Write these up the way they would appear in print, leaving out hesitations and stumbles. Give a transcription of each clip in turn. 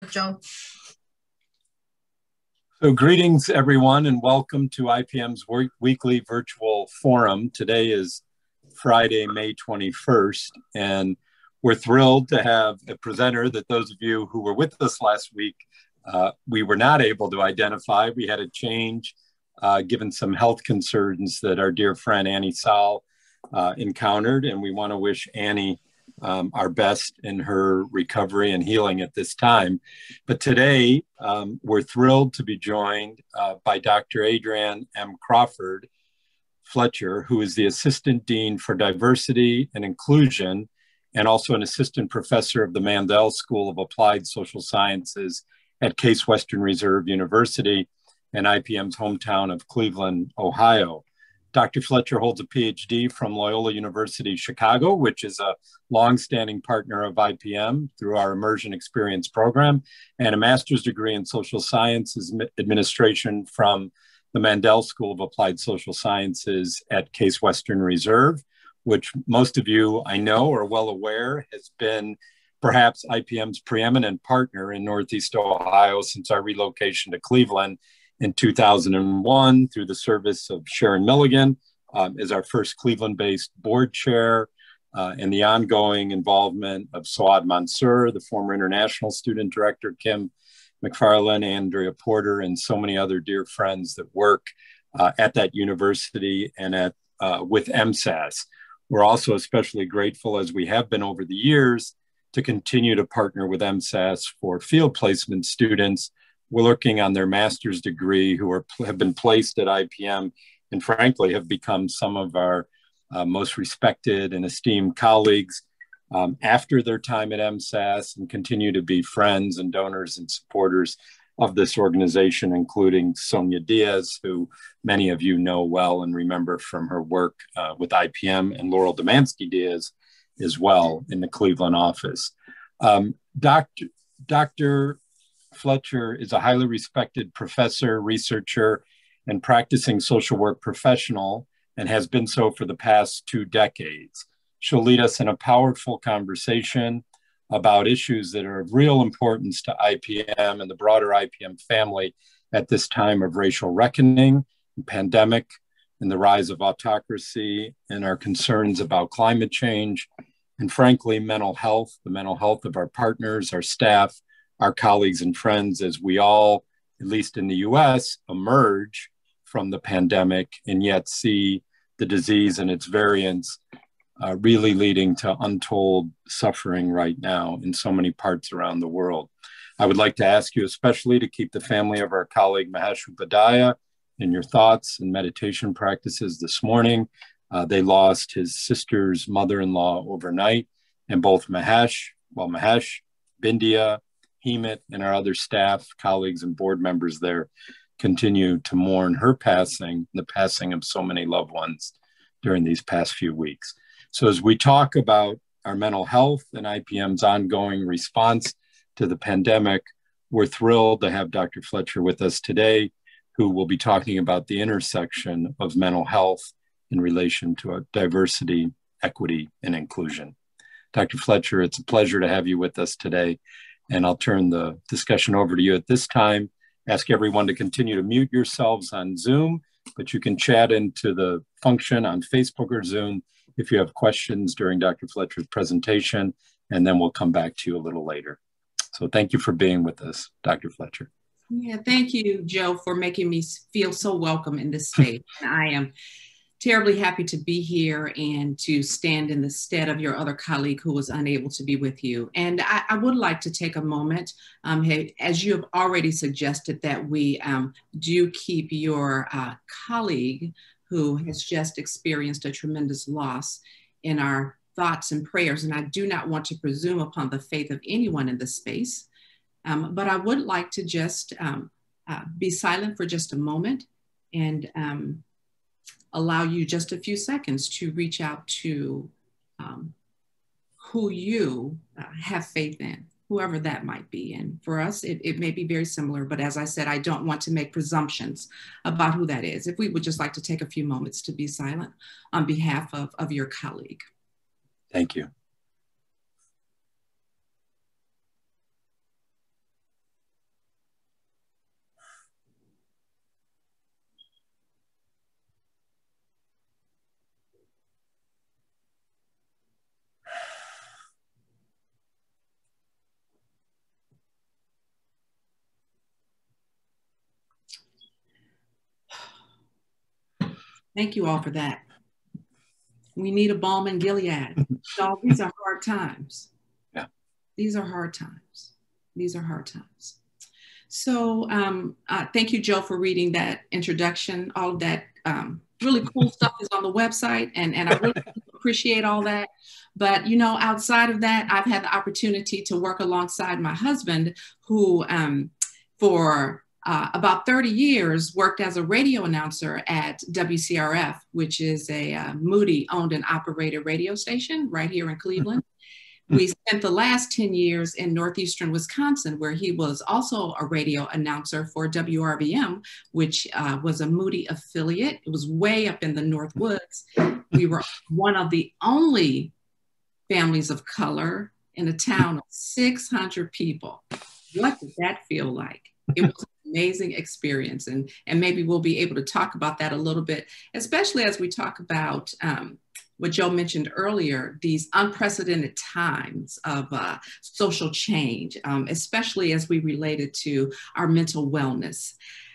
Joe. So greetings, everyone, and welcome to IPM's weekly virtual forum. Today is Friday, May 21st, and we're thrilled to have a presenter that those of you who were with us last week, we were not able to identify. We had a change given some health concerns that our dear friend Annie Saul encountered, and we want to wish Annie our best in her recovery and healing at this time. But today, we're thrilled to be joined by Dr. Adrianne M. Crawford Fletcher, who is the Assistant Dean for Diversity and Inclusion, and also an Assistant Professor of the Mandel School of Applied Social Sciences at Case Western Reserve University and IPM's hometown of Cleveland, Ohio. Dr. Fletcher holds a PhD from Loyola University Chicago, which is a longstanding partner of IPM through our Immersion Experience program, and a master's degree in social sciences administration from the Mandel School of Applied Social Sciences at Case Western Reserve, which most of you I know are well aware has been perhaps IPM's preeminent partner in Northeast Ohio since our relocation to Cleveland in 2001 through the service of Sharon Milligan as our first Cleveland-based board chair and the ongoing involvement of Suad Mansour, the former international student director, Kim McFarland, Andrea Porter, and so many other dear friends that work at that university and with MSASS. We're also especially grateful, as we have been over the years, to continue to partner with MSASS for field placement students working on their master's degree who have been placed at IPM and frankly have become some of our most respected and esteemed colleagues after their time at MSASS and continue to be friends and donors and supporters of this organization, including Sonia Diaz, who many of you know well and remember from her work with IPM, and Laurel Demansky Diaz as well in the Cleveland office. Dr. Fletcher is a highly respected professor, researcher, and practicing social work professional, and has been so for the past 2 decades. She'll lead us in a powerful conversation about issues that are of real importance to IPM and the broader IPM family at this time of racial reckoning, pandemic, and the rise of autocracy, and our concerns about climate change, and frankly, mental health, the mental health of our partners, our staff, our colleagues and friends, as we all, at least in the US, emerge from the pandemic and yet see the disease and its variants really leading to untold suffering right now in so many parts around the world. I would like to ask you especially to keep the family of our colleague Mahesh Upadhyaya in your thoughts and meditation practices this morning. They lost his sister's mother-in-law overnight, and both Mahesh, Bindia, Hemit, and our other staff, colleagues, and board members there continue to mourn her passing, the passing of so many loved ones during these past few weeks. So as we talk about our mental health and IPM's ongoing response to the pandemic, we're thrilled to have Dr. Fletcher with us today, who will be talking about the intersection of mental health in relation to diversity, equity, and inclusion. Dr. Fletcher, it's a pleasure to have you with us today. And I'll turn the discussion over to you at this time. Ask everyone to continue to mute yourselves on Zoom, but you can chat into the function on Facebook or Zoom if you have questions during Dr. Fletcher's presentation, and then we'll come back to you a little later. So thank you for being with us, Dr. Fletcher. Yeah, thank you, Joe, for making me feel so welcome in this space. I am terribly happy to be here and to stand in the stead of your other colleague who was unable to be with you. And I would like to take a moment, as you have already suggested, that we do keep your colleague who has just experienced a tremendous loss in our thoughts and prayers. And I do not want to presume upon the faith of anyone in this space, but I would like to just be silent for just a moment and allow you just a few seconds to reach out to who you have faith in, whoever that might be. And for us, it may be very similar, but as I said, I don't want to make presumptions about who that is. If we would just like to take a few moments to be silent on behalf of your colleague. Thank you. Thank you all for that. We need a balm in Gilead. So these are hard times. Yeah. These are hard times. These are hard times. So thank you, Joe, for reading that introduction. All of that really cool stuff is on the website, and I really appreciate all that. But, you know, outside of that, I've had the opportunity to work alongside my husband, who for about 30 years worked as a radio announcer at WCRF, which is a Moody owned and operated radio station right here in Cleveland. We spent the last 10 years in northeastern Wisconsin, where he was also a radio announcer for WRVM, which was a Moody affiliate. It was way up in the North Woods. We were one of the only families of color in a town of 600 people. What did that feel like? It was an amazing experience. And maybe we'll be able to talk about that a little bit, especially as we talk about what Joe mentioned earlier, these unprecedented times of social change, especially as we relate it to our mental wellness.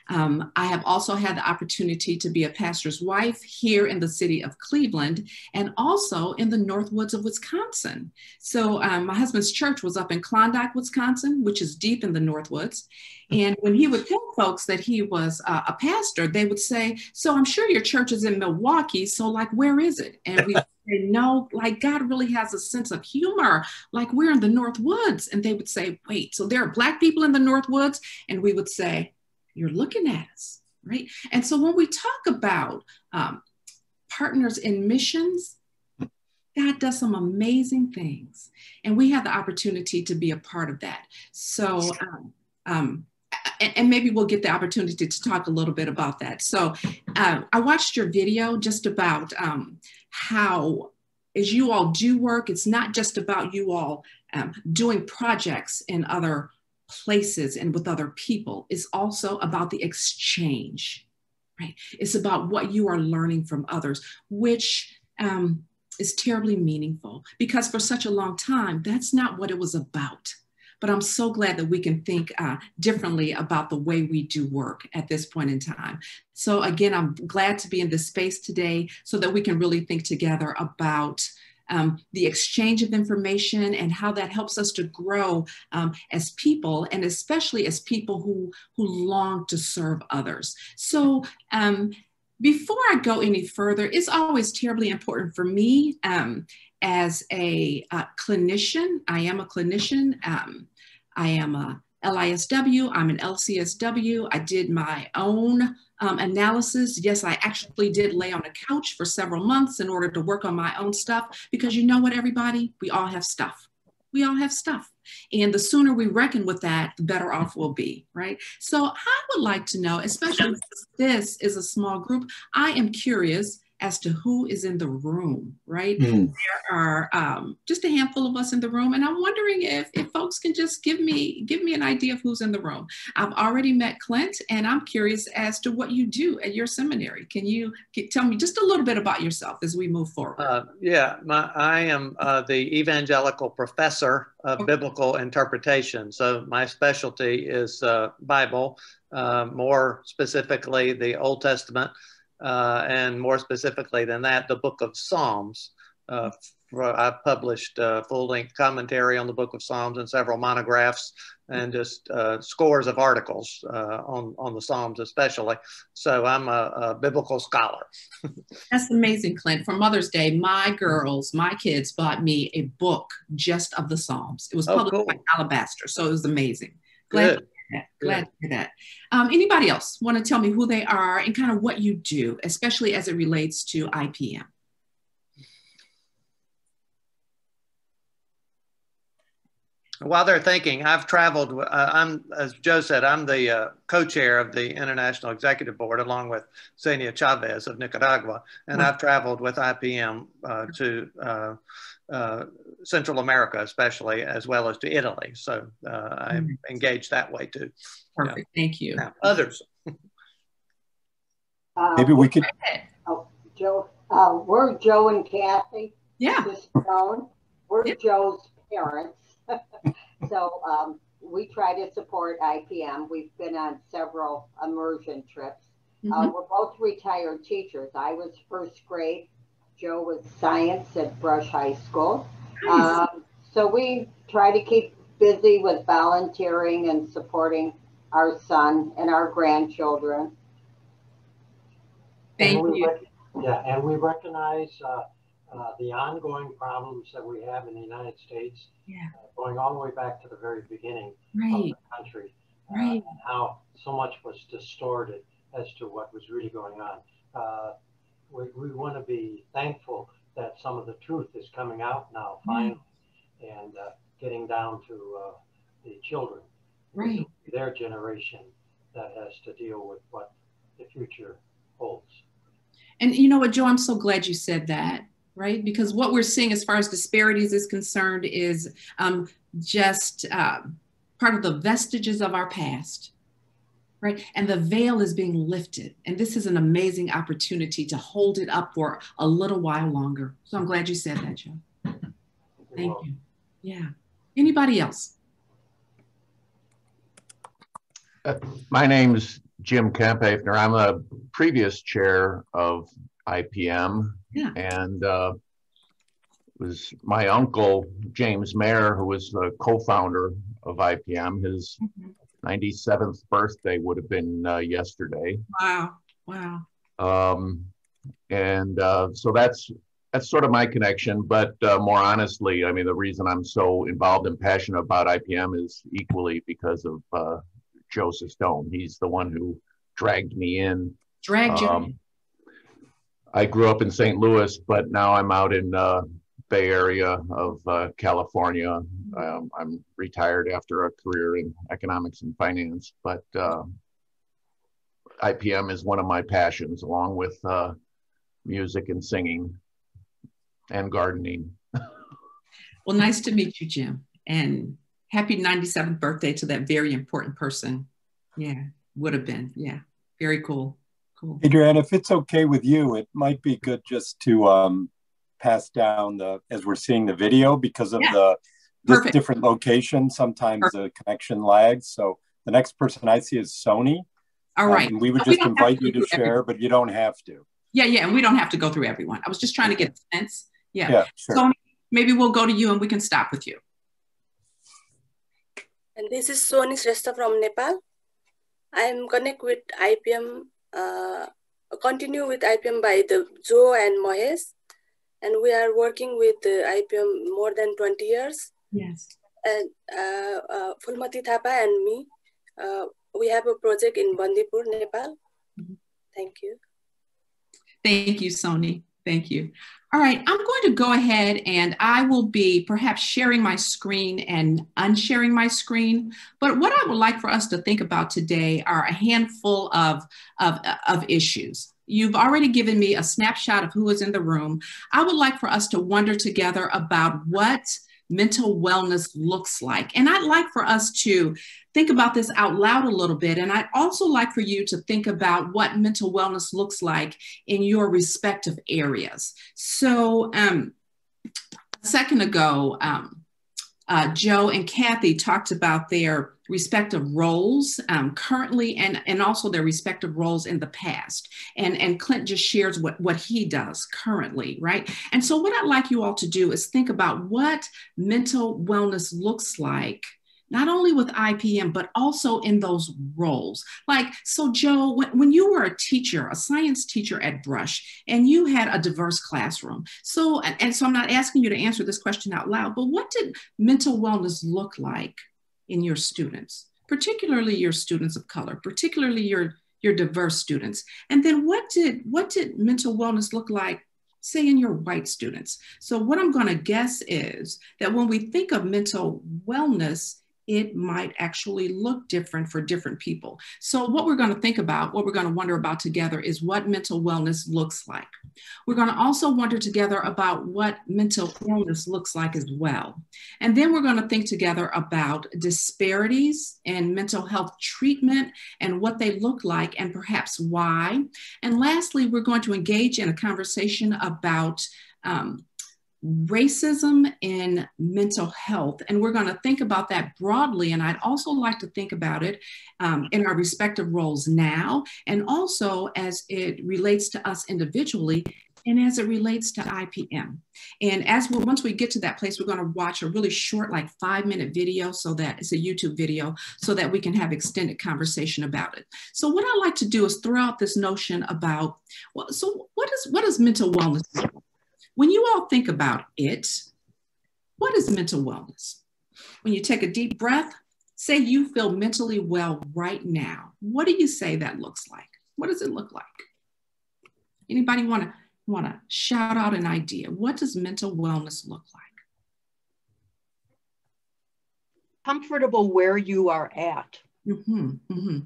I have also had the opportunity to be a pastor's wife here in the city of Cleveland and also in the North Woods of Wisconsin. So my husband's church was up in Klondike, Wisconsin, which is deep in the North Woods. And when he would tell folks that he was a pastor, they would say, so I'm sure your church is in Milwaukee. So like, where is it? And we would say, no, like God really has a sense of humor. Like we're in the North Woods. And they would say, wait, so there are Black people in the North Woods? And we would say, you're looking at us, right? And so when we talk about partners in missions, God does some amazing things. And we have the opportunity to be a part of that. So, and maybe we'll get the opportunity to talk a little bit about that. So I watched your video just about how, as you all do work, it's not just about you all doing projects in other places and with other people. It's also about the exchange, right? It's about what you are learning from others, which is terribly meaningful, because for such a long time, that's not what it was about. But I'm so glad that we can think differently about the way we do work at this point in time. So again, I'm glad to be in this space today so that we can really think together about the exchange of information and how that helps us to grow as people, and especially as people who long to serve others. So before I go any further, it's always terribly important for me as a clinician. I am a clinician. I am a LISW, I'm an LCSW. I did my own analysis. Yes, I actually did lay on a couch for several months in order to work on my own stuff, because you know what, everybody? We all have stuff. We all have stuff. And the sooner we reckon with that, the better off we'll be, right? So I would like to know, especially since this is a small group, I am curious as to who is in the room, right? There are just a handful of us in the room, and I'm wondering if folks can just give me an idea of who's in the room. I've already met Clint, and I'm curious as to what you do at your seminary. Can you tell me just a little bit about yourself as we move forward? I am the evangelical professor of biblical interpretation. So my specialty is Bible, more specifically the Old Testament, and more specifically than that, the book of Psalms. I've published full-length commentary on the book of Psalms and several monographs and just scores of articles on the Psalms especially. So I'm a biblical scholar. That's amazing, Clint. For Mother's Day, my kids bought me a book just of the Psalms. It was published by Alabaster, so it was amazing. Glad to hear that. Anybody else want to tell me who they are and kind of what you do, especially as it relates to IPM? While they're thinking, I've traveled, as Joe said, I'm the co-chair of the International Executive Board along with Xenia Chavez of Nicaragua, and I've traveled with IPM to Central America especially, as well as to Italy. So I'm engaged that way too. Perfect, thank you. Now, others. Maybe we could. Joe, we're Joe and Kathy. Yeah. Cistone. We're Joe's parents. So we try to support IPM. We've been on several immersion trips. We're both retired teachers. I was first grade. Joe was science at Brush High School. Nice. So we try to keep busy with volunteering and supporting our son and our grandchildren. Thank you. And we recognize the ongoing problems that we have in the United States, going all the way back to the very beginning of the country, and how so much was distorted as to what was really going on. We want to be thankful that some of the truth is coming out now, finally, and getting down to the children, their generation that has to deal with what the future holds. And you know what, Joe, I'm so glad you said that, right? Because what we're seeing as far as disparities is concerned is just part of the vestiges of our past. Right. And the veil is being lifted. And this is an amazing opportunity to hold it up for a little while longer. So I'm glad you said that, Joe. Thank you. Yeah. Anybody else? My name's Jim Kemphafner. I'm a previous chair of IPM. And it was my uncle, James Mayer, who was the co-founder of IPM. His 97th birthday would have been yesterday. Wow, wow. So that's sort of my connection, but more honestly, I mean, the reason I'm so involved and passionate about IPM is equally because of Joe Cistone. He's the one who dragged me in. Dragged you. I grew up in St. Louis, but now I'm out in Bay Area of California. I'm retired after a career in economics and finance, but IPM is one of my passions, along with music and singing and gardening. Well, nice to meet you, Jim, and happy 97th birthday to that very important person. Yeah, would have been. Yeah, very cool. Cool. Adrianne, if it's okay with you, it might be good just to pass down as we're seeing the video, because of the different location, sometimes the connection lags. So the next person I see is Sony. All right. And we would just invite you to share, but you don't have to. Yeah, and we don't have to go through everyone. I was just trying to get a sense. Yeah, sure. Sony, maybe we'll go to you and we can stop with you. And this is Sony Shrestha from Nepal. I am connect with IPM, continue with IPM by the Joe and Mahesh. And we are working with IPM more than 20 years. Yes. And Fulmati Thapa and me, we have a project in Bandipur, Nepal. Thank you. Thank you, Sony. Thank you. All right, I'm going to go ahead and I will be perhaps sharing my screen and unsharing my screen. But what I would like for us to think about today are a handful of issues. You've already given me a snapshot of who is in the room. I would like for us to wonder together about what mental wellness looks like. And I'd like for us to think about this out loud a little bit. And I'd also like for you to think about what mental wellness looks like in your respective areas. So a second ago, Joe and Kathy talked about their respective roles currently and also their respective roles in the past. And Clint just shares what he does currently, right? And so what I'd like you all to do is think about what mental wellness looks like, not only with IPM, but also in those roles. Like, so Joe, when you were a teacher, a science teacher at Brush, and you had a diverse classroom. So I'm not asking you to answer this question out loud, but what did mental wellness look like in your students, particularly your students of color, particularly your diverse students? And then what did mental wellness look like, say, in your white students? So what I'm going to guess is that when we think of mental wellness, it might actually look different for different people. So what we're going to think about, what we're going to wonder about together is what mental wellness looks like. We're going to also wonder together about what mental illness looks like as well. And then we're going to think together about disparities in mental health treatment and what they look like and perhaps why. And lastly, we're going to engage in a conversation about racism in mental health. And we're going to think about that broadly. And I'd also like to think about it in our respective roles now, and also as it relates to us individually, and as it relates to IPM. And once we get to that place, we're going to watch a really short, like 5-minute video, so that it's a YouTube video, so that we can have extended conversation about it. So what I like to do is throw out this notion about, well, so what is mental wellness? When you all think about it, what is mental wellness? When you take a deep breath, say you feel mentally well right now. What do you say that looks like? What does it look like? Anybody want to shout out an idea? What does mental wellness look like? Comfortable where you are at. Mm-hmm, mm-hmm.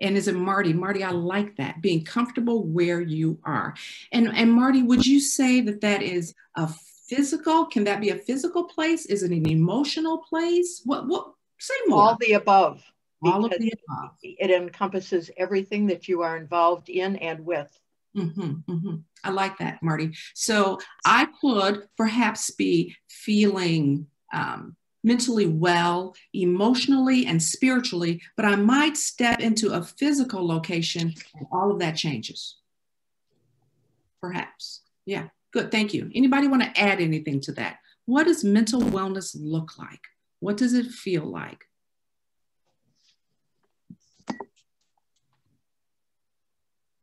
And is it Marty? Marty, I like that, being comfortable where you are. And Marty, would you say that that is a physical? Can that be a physical place? Is it an emotional place? What? Say more. All the above. All of the above. It encompasses everything that you are involved in and with. Mm-hmm, mm-hmm. I like that, Marty. So I could perhaps be feeling mentally well, emotionally and spiritually, but I might step into a physical location and all of that changes. Perhaps. Yeah, good. Thank you. Anybody want to add anything to that? What does mental wellness look like? What does it feel like?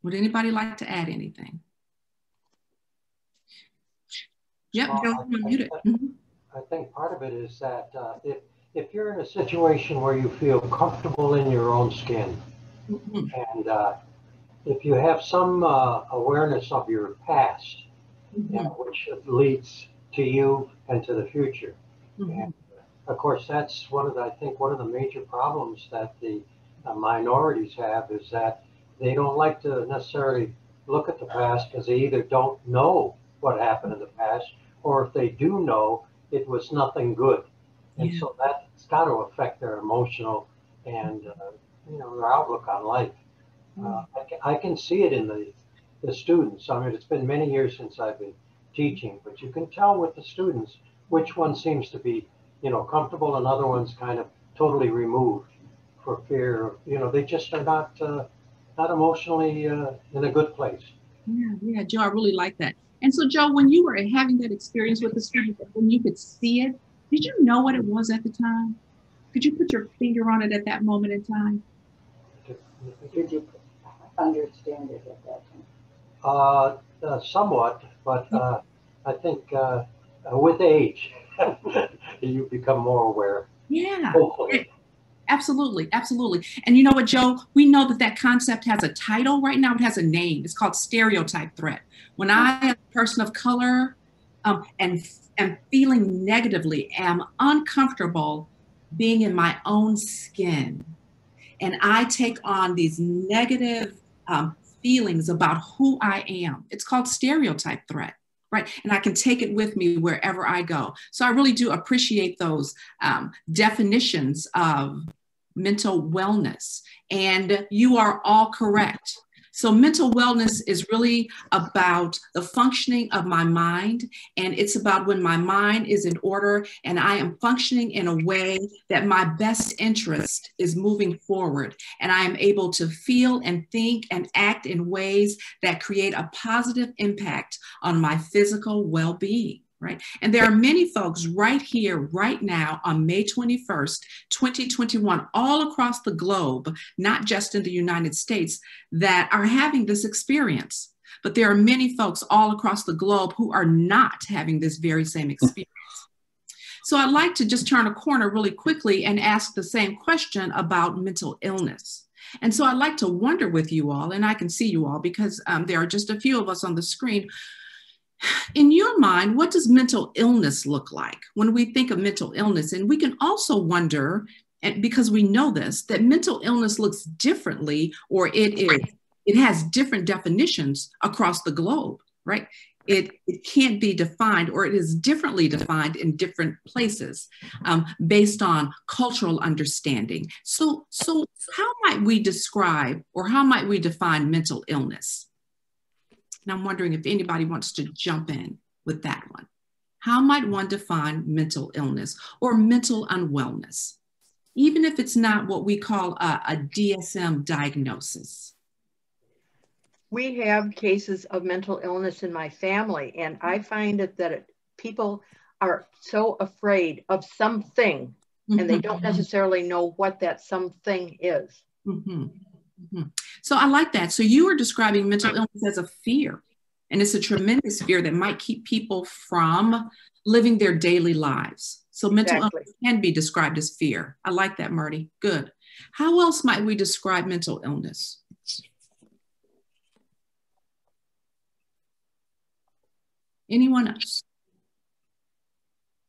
Would anybody like to add anything? Yep, Joe, you're muted. I think part of it is that if you're in a situation where you feel comfortable in your own skin, and if you have some awareness of your past, which leads to you and to the future. And of course, that's one of the major problems that the minorities have, is that they don't like to necessarily look at the past, because they either don't know what happened in the past, or if they do know, it was nothing good. And so that's got to affect their emotional and their outlook on life. I can see it in the students. I mean, it's been many years since I've been teaching, but you can tell with the students which one seems to be comfortable, and other one's kind of totally removed for fear of, they just are not emotionally in a good place. Yeah, Joe, I really like that. And so, Joe, when you were having that experience with the students, when you could see it, did you know what it was at the time? Could you put your finger on it at that moment in time? Did you understand it at that time? Somewhat, but I think with age, you become more aware. Yeah. Hopefully. Absolutely, absolutely. And you know what, Joe? We know that concept has a title right now. It has a name. It's called stereotype threat. When I, as a person of color, and am feeling negatively, am uncomfortable being in my own skin, and I take on these negative feelings about who I am, it's called stereotype threat. Right. And I can take it with me wherever I go. So I really do appreciate those definitions of mental wellness. And you are all correct. So mental wellness is really about the functioning of my mind. And it's about when my mind is in order and I am functioning in a way that my best interest is moving forward. And I am able to feel and think and act in ways that create a positive impact on my physical well-being. Right. And there are many folks right here, right now on May 21st, 2021, all across the globe, not just in the United States, that are having this experience. But there are many folks all across the globe who are not having this very same experience. So I'd like to just turn a corner really quickly and ask the same question about mental illness. And so I'd like to wonder with you all, and I can see you all because there are just a few of us on the screen. In your mind, what does mental illness look like when we think of mental illness? And we can also wonder, and because we know this, that mental illness looks differently, or it has different definitions across the globe, right? It can't be defined, or it is differently defined in different places based on cultural understanding. So how might we describe, or how might we define mental illness? And I'm wondering if anybody wants to jump in with that one. How might one define mental illness or mental unwellness, even if it's not what we call a DSM diagnosis? We have cases of mental illness in my family, and I find that people are so afraid of something, and they don't necessarily know what that something is. So I like that. So you are describing mental illness as a fear, and it's a tremendous fear that might keep people from living their daily lives. So mental illness can be described as fear. I like that, Marty. Good. How else might we describe mental illness? Anyone else?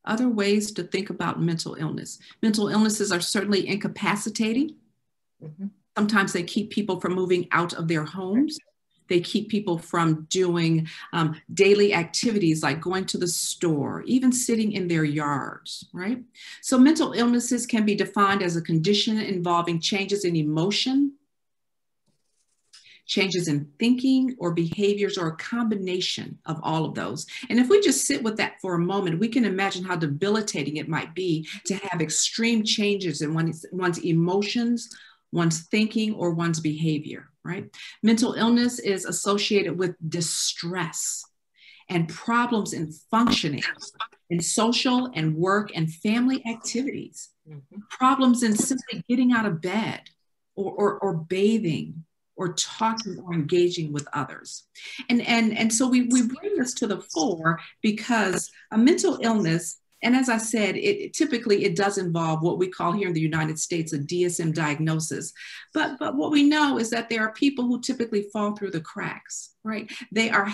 Other ways to think about mental illness. Mental illnesses are certainly incapacitating. Sometimes they keep people from moving out of their homes. They keep people from doing daily activities like going to the store, even sitting in their yards, right? So mental illnesses can be defined as a condition involving changes in emotion, changes in thinking or behaviors, or a combination of all of those. And if we just sit with that for a moment, we can imagine how debilitating it might be to have extreme changes in one's emotions, one's thinking, or one's behavior, right? Mental illness is associated with distress and problems in functioning in social and work and family activities, problems in simply getting out of bed or bathing, or talking or engaging with others. And so we bring this to the fore because a mental illness, and as I said, typically it does involve what we call here in the United States a DSM diagnosis. But what we know is that there are people who typically fall through the cracks, right? They are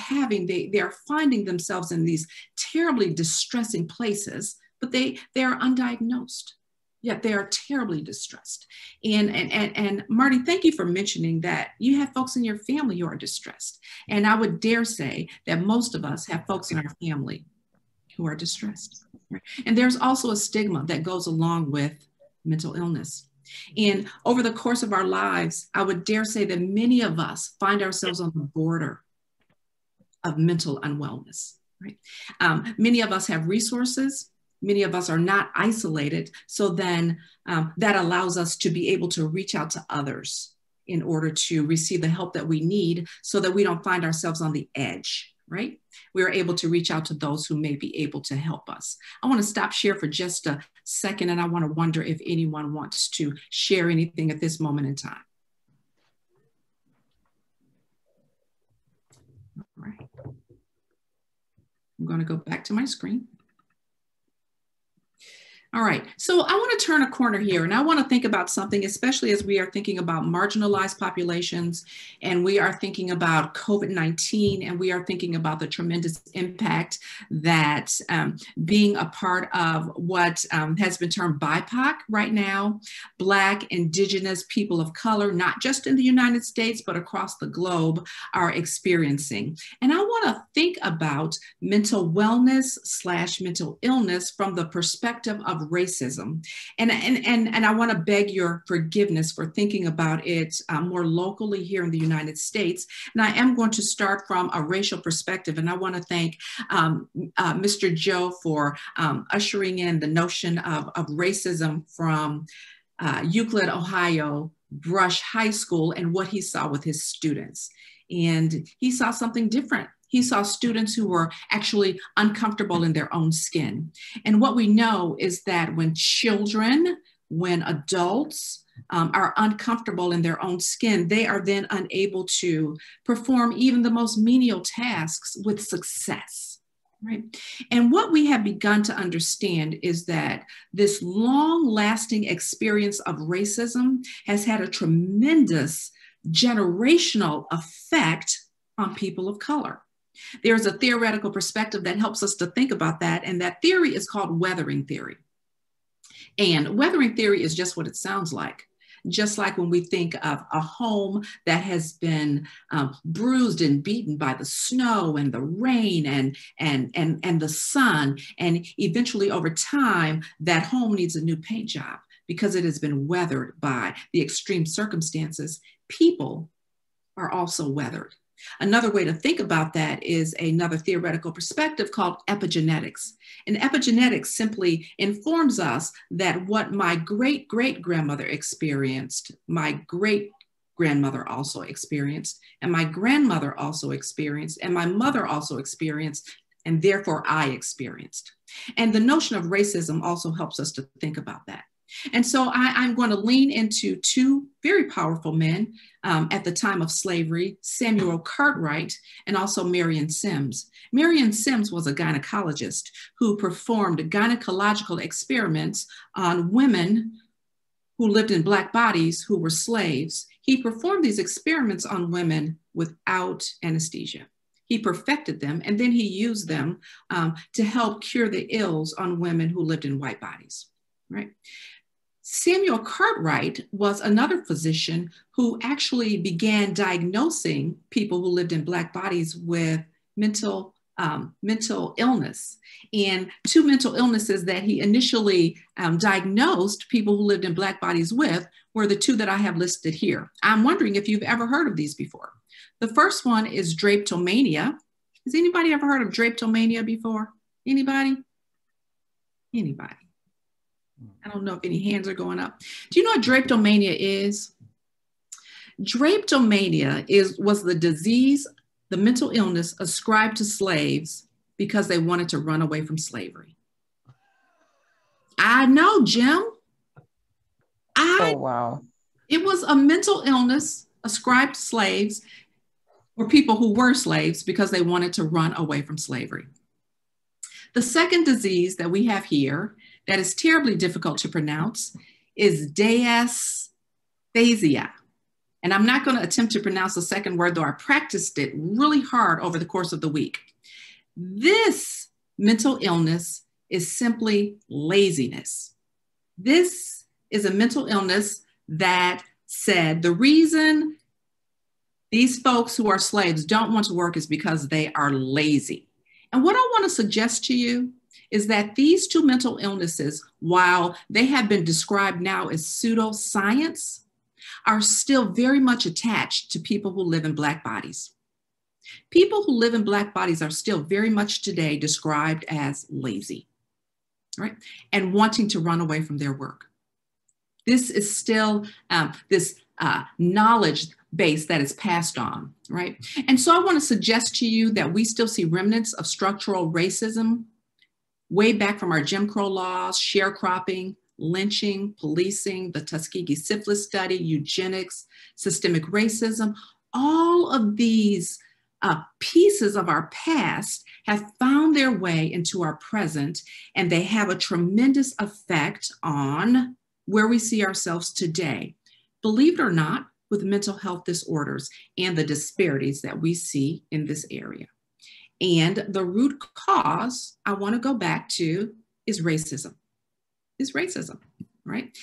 finding themselves in these terribly distressing places, but they are undiagnosed. Yet they are terribly distressed. And Marty, thank you for mentioning that you have folks in your family who are distressed. And I would dare say that most of us have folks in our family who are distressed. And there's also a stigma that goes along with mental illness. And over the course of our lives, I would dare say that many of us find ourselves on the border of mental unwellness, right? Many of us have resources. Many of us are not isolated. So then that allows us to be able to reach out to others in order to receive the help that we need so that we don't find ourselves on the edge, right? We are able to reach out to those who may be able to help us. I want to stop share for just a second, and I want to wonder if anyone wants to share anything at this moment in time. All right. I'm going to go back to my screen. All right, so I want to turn a corner here, and I want to think about something, especially as we are thinking about marginalized populations, and we are thinking about COVID-19, and we are thinking about the tremendous impact that being a part of what has been termed BIPOC right now, Black, Indigenous, people of color, not just in the United States, but across the globe, are experiencing. And I want to think about mental wellness / mental illness from the perspective of racism. And I want to beg your forgiveness for thinking about it more locally here in the United States. And I am going to start from a racial perspective. And I want to thank Mr. Joe for ushering in the notion of racism from Euclid, Ohio, Brush High School, and what he saw with his students. And he saw something different. He saw students who were actually uncomfortable in their own skin. And what we know is that when children, when adults are uncomfortable in their own skin, they are then unable to perform even the most menial tasks with success, right? And what we have begun to understand is that this long-lasting experience of racism has had a tremendous generational effect on people of color. There's a theoretical perspective that helps us to think about that, and that theory is called weathering theory. And weathering theory is just what it sounds like. Just like when we think of a home that has been bruised and beaten by the snow and the rain and the sun, and eventually over time, that home needs a new paint job because it has been weathered by the extreme circumstances. People are also weathered Another way to think about that is another theoretical perspective called epigenetics. And epigenetics simply informs us that what my great-great-grandmother experienced, my great-grandmother also experienced, and my grandmother also experienced, and my mother also experienced, and therefore I experienced. And the notion of racism also helps us to think about that. And so I'm going to lean into two very powerful men at the time of slavery, Samuel Cartwright and also Marion Sims. Marion Sims was a gynecologist who performed gynecological experiments on women who lived in Black bodies who were slaves. He performed these experiments on women without anesthesia. He perfected them, and then he used them to help cure the ills on women who lived in white bodies, right? Samuel Cartwright was another physician who actually began diagnosing people who lived in Black bodies with mental illness. And two mental illnesses that he initially diagnosed people who lived in Black bodies with were the two that I have listed here. I'm wondering if you've ever heard of these before. The first one is drapetomania. Has anybody ever heard of drapetomania before? Anybody? Anybody? I don't know if any hands are going up. Do you know what drapetomania is? Drapetomania was the disease, the mental illness ascribed to slaves because they wanted to run away from slavery. I know, Jim. Oh, wow. It was a mental illness ascribed to slaves or people who were slaves because they wanted to run away from slavery. The second disease that we have here that is terribly difficult to pronounce is dysphasia. And I'm not going to attempt to pronounce the second word, though I practiced it really hard over the course of the week. This mental illness is simply laziness. This is a mental illness that said the reason these folks who are slaves don't want to work is because they are lazy. And what I want to suggest to you is that these two mental illnesses, while they have been described now as pseudoscience, are still very much attached to people who live in Black bodies. People who live in Black bodies are still very much today described as lazy, right? And wanting to run away from their work. This is still this knowledge base that is passed on, right? And so I want to suggest to you that we still see remnants of structural racism way back from our Jim Crow laws, sharecropping, lynching, policing, the Tuskegee syphilis study, eugenics, systemic racism. All of these pieces of our past have found their way into our present, and they have a tremendous effect on where we see ourselves today. Believe it or not, with mental health disorders and the disparities that we see in this area. And the root cause I want to go back to is racism. Is racism, right?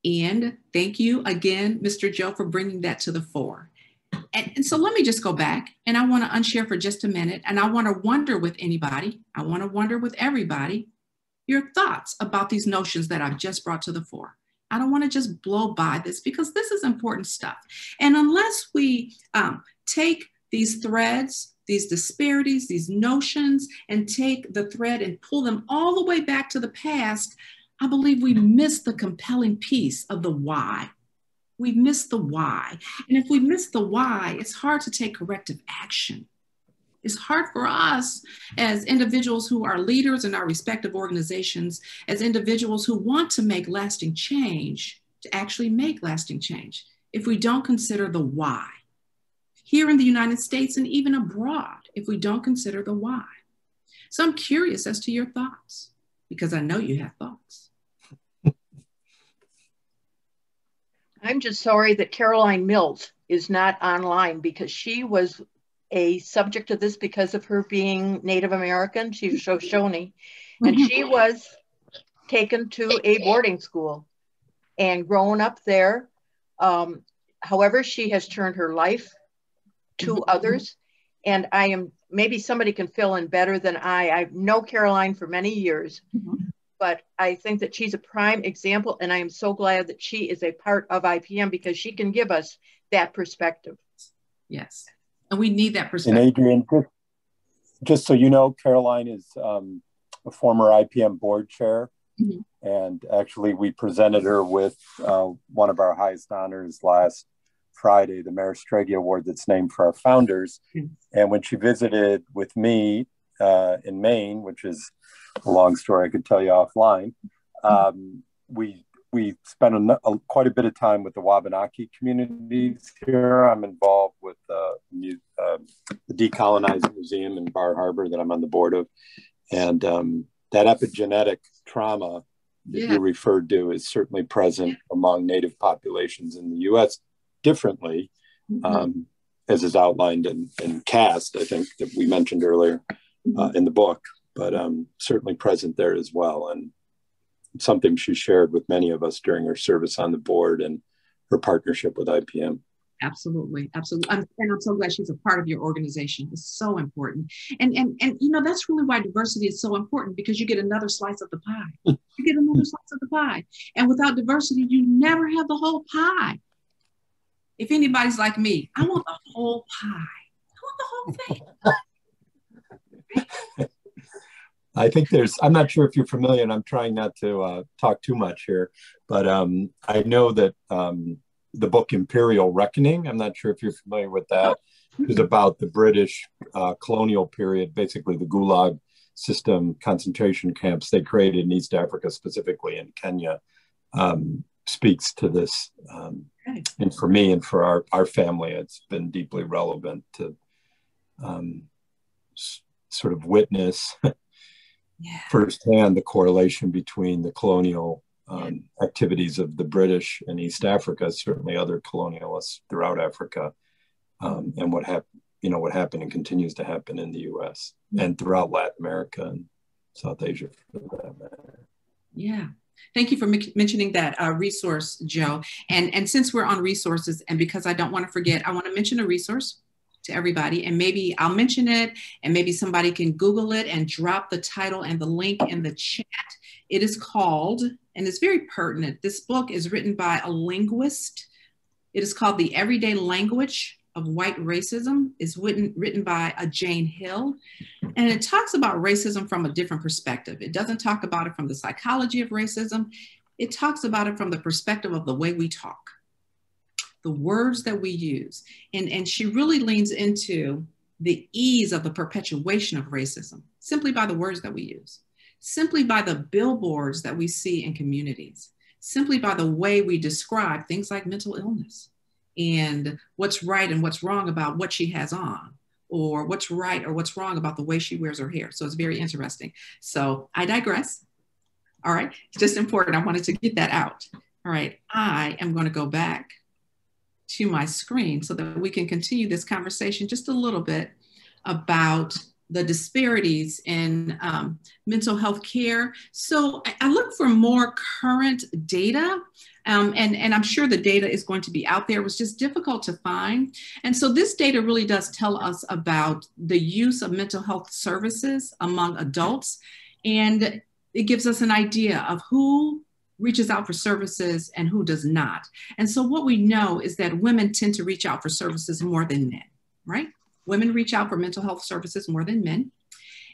And thank you again, Mr. Joe, for bringing that to the fore. And so let me just go back, and I want to unshare for just a minute, and I want to wonder with anybody, I want to wonder with everybody, your thoughts about these notions that I've just brought to the fore. I don't want to just blow by this because this is important stuff. And unless we take these threads, these disparities, these notions, and take the thread and pull them all the way back to the past, I believe we miss the compelling piece of the why. We miss the why. And if we miss the why, it's hard to take corrective action. It's hard for us as individuals who are leaders in our respective organizations, as individuals who want to make lasting change, to actually make lasting change if we don't consider the why. Here in the United States and even abroad, if we don't consider the why. So I'm curious as to your thoughts, because I know you have thoughts. I'm just sorry that Caroline Mills is not online because she was a subject of this because of her being Native American. She's Shoshone, and she was taken to a boarding school and grown up there. However, she has turned her life to others, and maybe somebody can fill in better than I know Caroline for many years, but I think that she's a prime example, and I am so glad that she is a part of IPM because she can give us that perspective. Yes. And we need that perspective. And Adrianne, just so you know, Caroline is a former IPM board chair. Mm-hmm. And actually, we presented her with one of our highest honors last Friday, the Mayor Strege Award that's named for our founders. Mm-hmm. And when she visited with me in Maine, which is a long story I could tell you offline, we spent quite a bit of time with the Wabanaki communities here. I'm involved with the Decolonizing Museum in Bar Harbor that I'm on the board of. And that epigenetic trauma that you referred to is certainly present among Native populations in the U.S. differently, as is outlined in CAST, I think, that we mentioned earlier in the book, but certainly present there as well. And something she shared with many of us during her service on the board and her partnership with IPM. Absolutely, absolutely. And I'm so glad she's a part of your organization. It's so important. And you know, that's really why diversity is so important, because you get another slice of the pie. You get another slice of the pie. And without diversity, you never have the whole pie. If anybody's like me, I want the whole pie. I want the whole thing. I think I'm not sure if you're familiar, and I'm trying not to talk too much here, but I know that the book Imperial Reckoning, I'm not sure if you're familiar with that, is about the British colonial period, basically the Gulag system concentration camps they created in East Africa, specifically in Kenya, speaks to this. And for me and for our family, it's been deeply relevant to sort of witness firsthand the correlation between the colonial activities of the British in East Africa, certainly other colonialists throughout Africa, and what happened and continues to happen in the U.S. and throughout Latin America and South Asia, for that matter. Yeah. Thank you for mentioning that resource, Joe. And since we're on resources, and because I don't want to forget, I want to mention a resource to everybody, and maybe I'll mention it, and maybe somebody can Google it and drop the title and the link in the chat. It is called, and it's very pertinent, this book is written by a linguist. It is called The Everyday Language of White Racism. It's written by a Jane Hill, and it talks about racism from a different perspective. It doesn't talk about it from the psychology of racism. It talks about it from the perspective of the way we talk, the words that we use. And she really leans into the ease of the perpetuation of racism simply by the words that we use, simply by the billboards that we see in communities, simply by the way we describe things like mental illness and what's right and what's wrong about what she has on, or what's right or what's wrong about the way she wears her hair. So it's very interesting. So I digress. All right, it's just important. I wanted to get that out. All right, I am going to go back to my screen so that we can continue this conversation just a little bit about the disparities in mental health care. So I look for more current data, and I'm sure the data is going to be out there. It was just difficult to find. And so this data really does tell us about the use of mental health services among adults, and it gives us an idea of who reaches out for services and who does not. And so what we know is that women tend to reach out for services more than men, right? Women reach out for mental health services more than men.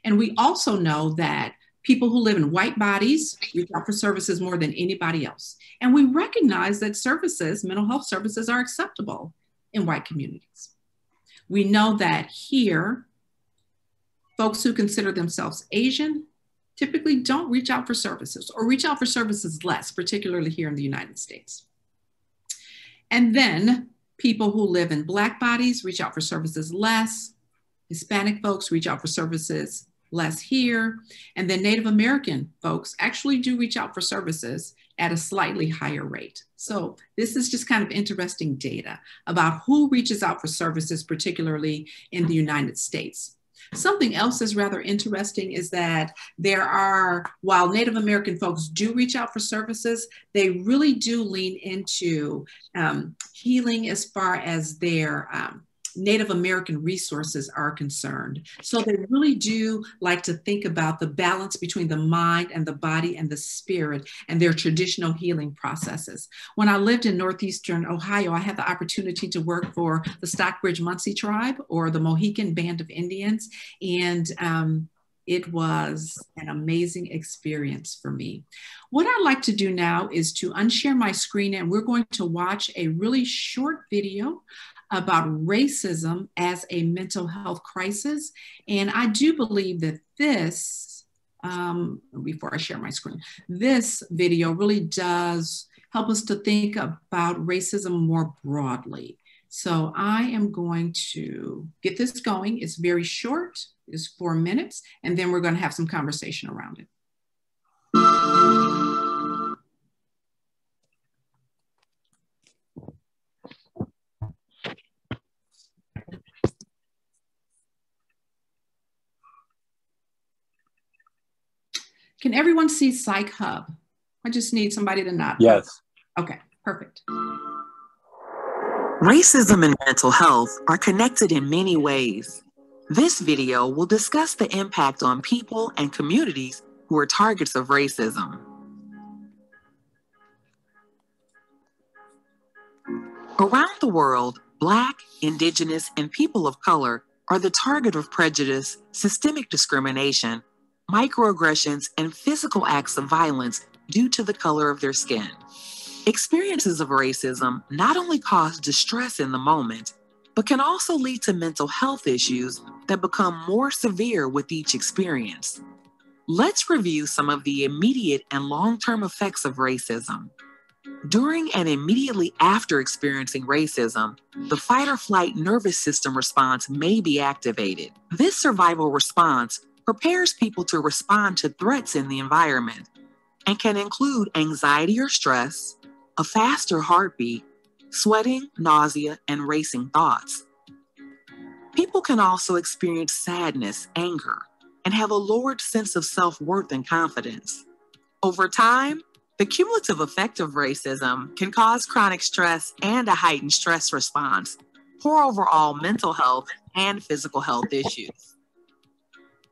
And we also know that people who live in white bodies reach out for services more than anybody else. And we recognize that services, mental health services, are acceptable in white communities. We know that here, folks who consider themselves Asian typically don't reach out for services, or reach out for services less, particularly here in the United States. And then people who live in Black bodies reach out for services less. Hispanic folks reach out for services less here. And then Native American folks actually do reach out for services at a slightly higher rate. So this is just kind of interesting data about who reaches out for services, particularly in the United States. Something else that's rather interesting is that while Native American folks do reach out for services, they really do lean into healing as far as their Native American resources are concerned. So they really do like to think about the balance between the mind and the body and the spirit and their traditional healing processes. When I lived in Northeastern Ohio, I had the opportunity to work for the Stockbridge Munsee tribe, or the Mohican Band of Indians. And it was an amazing experience for me. What I'd like to do now is to unshare my screen, and we're going to watch a really short video about racism as a mental health crisis. And I do believe that this, before I share my screen, this video really does help us to think about racism more broadly. So I am going to get this going. It's very short, it's 4 minutes, and then we're going to have some conversation around it. Can everyone see Psych Hub? I just need somebody to nod. Yes. Okay, perfect. Racism and mental health are connected in many ways. This video will discuss the impact on people and communities who are targets of racism. Around the world, Black, Indigenous, and people of color are the target of prejudice, systemic discrimination, microaggressions, and physical acts of violence due to the color of their skin. Experiences of racism not only cause distress in the moment, but can also lead to mental health issues that become more severe with each experience. Let's review some of the immediate and long-term effects of racism. During and immediately after experiencing racism, the fight or flight nervous system response may be activated. This survival response prepares people to respond to threats in the environment and can include anxiety or stress, a faster heartbeat, sweating, nausea, and racing thoughts. People can also experience sadness, anger, and have a lowered sense of self-worth and confidence. Over time, the cumulative effect of racism can cause chronic stress and a heightened stress response, poor overall mental health and physical health issues.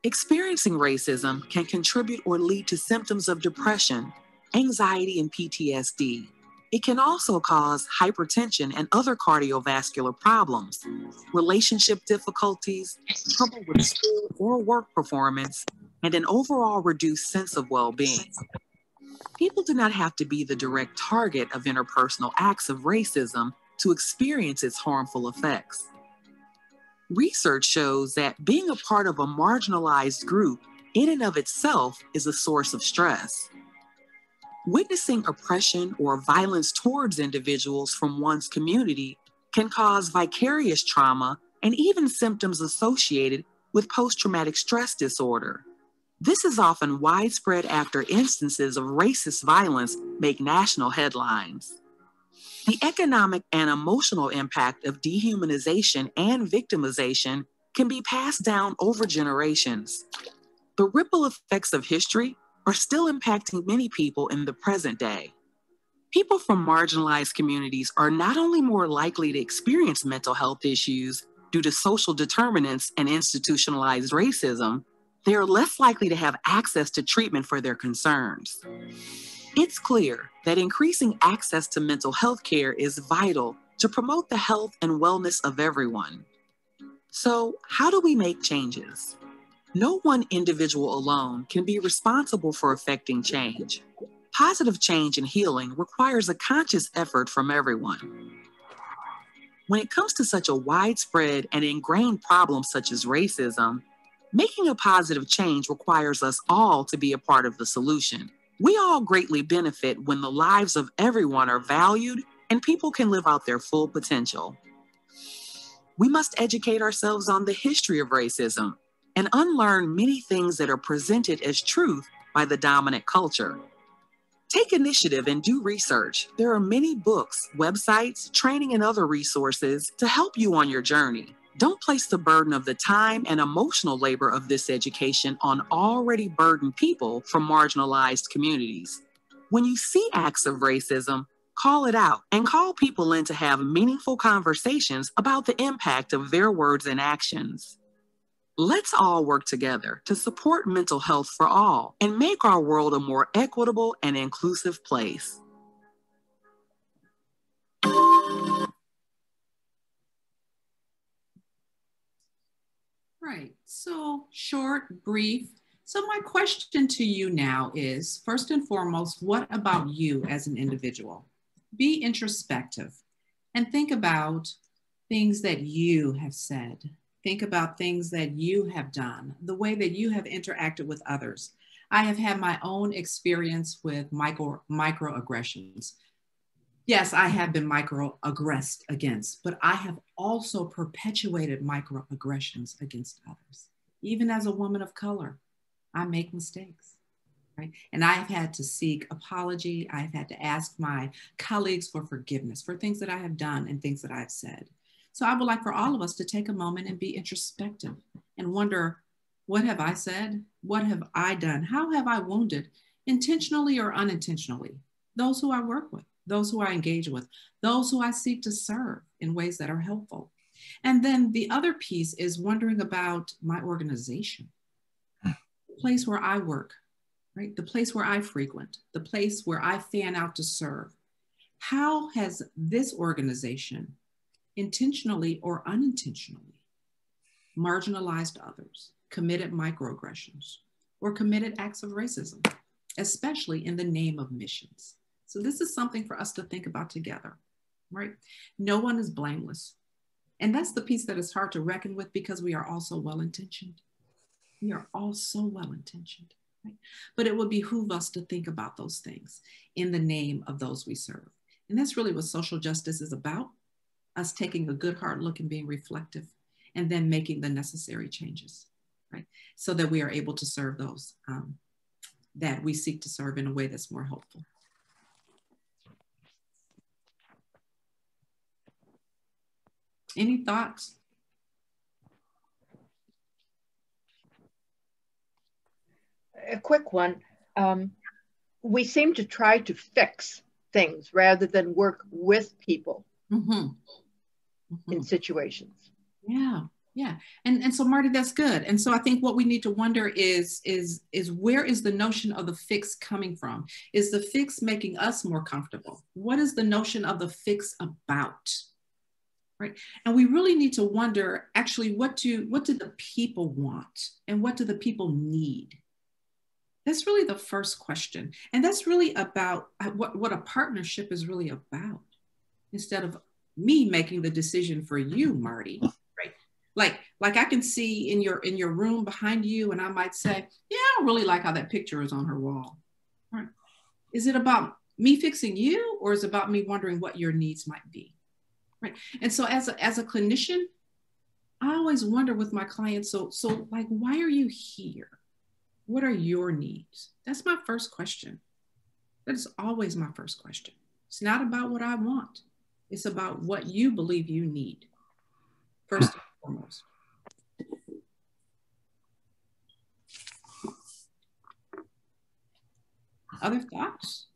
Experiencing racism can contribute or lead to symptoms of depression, anxiety, and PTSD. It can also cause hypertension and other cardiovascular problems, relationship difficulties, trouble with school or work performance, and an overall reduced sense of well-being. People do not have to be the direct target of interpersonal acts of racism to experience its harmful effects. Research shows that being a part of a marginalized group in and of itself is a source of stress. Witnessing oppression or violence towards individuals from one's community can cause vicarious trauma and even symptoms associated with post-traumatic stress disorder. This is often widespread after instances of racist violence make national headlines. The economic and emotional impact of dehumanization and victimization can be passed down over generations. The ripple effects of history are still impacting many people in the present day. People from marginalized communities are not only more likely to experience mental health issues due to social determinants and institutionalized racism, they are less likely to have access to treatment for their concerns. It's clear that increasing access to mental health care is vital to promote the health and wellness of everyone. So, how do we make changes? No one individual alone can be responsible for affecting change. Positive change and healing requires a conscious effort from everyone. When it comes to such a widespread and ingrained problem such as racism, making a positive change requires us all to be a part of the solution. We all greatly benefit when the lives of everyone are valued and people can live out their full potential. We must educate ourselves on the history of racism and unlearn many things that are presented as truth by the dominant culture. Take initiative and do research. There are many books, websites, training, and other resources to help you on your journey. Don't place the burden of the time and emotional labor of this education on already burdened people from marginalized communities. When you see acts of racism, Call it out and call people in to have meaningful conversations about the impact of their words and actions. Let's all work together to support mental health for all and make our world a more equitable and inclusive place. Right, so short, brief. So my question to you now is, first and foremost, what about you as an individual? Be introspective and think about things that you have said. Think about things that you have done, the way that you have interacted with others. I have had my own experience with microaggressions. Yes, I have been microaggressed against, but I have also perpetuated microaggressions against others. Even as a woman of color, I make mistakes, right? And I've had to seek apology. I've had to ask my colleagues for forgiveness for things that I have done and things that I've said. So I would like for all of us to take a moment and be introspective and wonder, what have I said? What have I done? How have I wounded, intentionally or unintentionally, those who I work with, those who I engage with, those who I seek to serve in ways that are helpful? And then the other piece is wondering about my organization, the place where I work, right? The place where I frequent, the place where I fan out to serve. How has this organization, intentionally or unintentionally, marginalized others, committed microaggressions, or committed acts of racism, especially in the name of missions? So this is something for us to think about together, right? No one is blameless. And that's the piece that is hard to reckon with because we are all so well-intentioned. We are all so well-intentioned, right? But it would behoove us to think about those things in the name of those we serve. And that's really what social justice is about, us taking a good hard look and being reflective and then making the necessary changes, right? So that we are able to serve those that we seek to serve in a way that's more helpful. Any thoughts? A quick one. We seem to try to fix things rather than work with people in situations. Yeah, yeah. And so Marty, that's good. And so I think what we need to wonder is where is the notion of the fix coming from? Is the fix making us more comfortable? What is the notion of the fix about? Right. And we really need to wonder, actually, what do the people want and what do the people need? That's really the first question. And that's really about what a partnership is really about, instead of me making the decision for you, Marty, right? Like I can see in your room behind you and I might say, yeah, I don't really like how that picture is on her wall. Right. Is it about me fixing you, or is it about me wondering what your needs might be? Right. And so as a clinician, I always wonder with my clients, so like, why are you here? What are your needs? That's my first question. That is always my first question. It's not about what I want. It's about what you believe you need, first and foremost. Other thoughts?